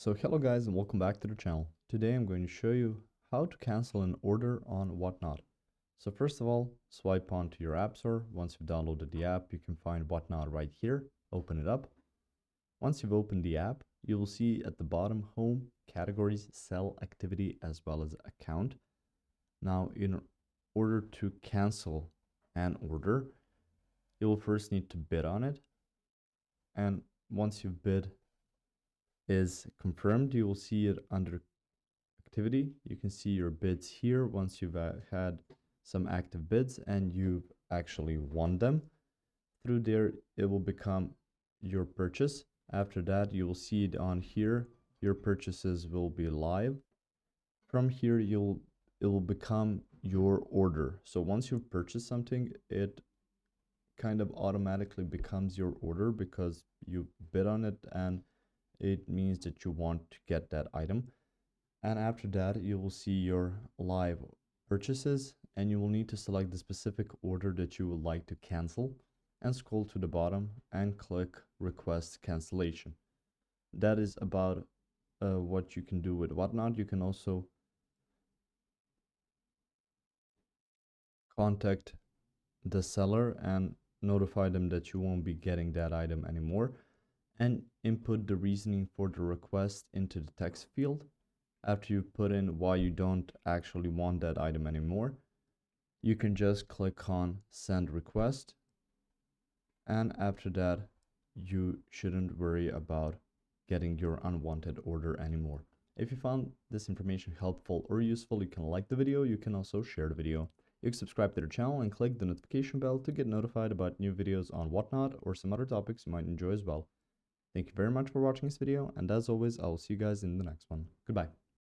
So hello guys and welcome back to the channel. Today I'm going to show you how to cancel an order on Whatnot. So first of all, swipe onto your app store. Once you've downloaded the app, you can find Whatnot right here. Open it up. Once you've opened the app, you will see at the bottom home, categories, sell activity, as well as account. Now in order to cancel an order, you will first need to bid on it. And once you've bid is confirmed, you will see it under activity. You can see your bids here once you've had some active bids and you've actually won them. Through there, it will become your purchase. After that, you will see it on here. Your purchases will be live. From here, it will become your order. So once you've purchased something, it kind of automatically becomes your order because you bid on it, and it means that you want to get that item. And after that, you will see your live purchases, and you will need to select the specific order that you would like to cancel and scroll to the bottom and click request cancellation. That is about what you can do with Whatnot. You can also contact the seller and notify them that you won't be getting that item anymore, and input the reasoning for the request into the text field. After you put in why you don't actually want that item anymore, you can just click on send request, and after that you shouldn't worry about getting your unwanted order anymore. If you found this information helpful or useful, you can like the video. You can also share the video. You can subscribe to the channel and click the notification bell to get notified about new videos on Whatnot or some other topics you might enjoy as well. Thank you very much for watching this video, and as always, I will see you guys in the next one. Goodbye.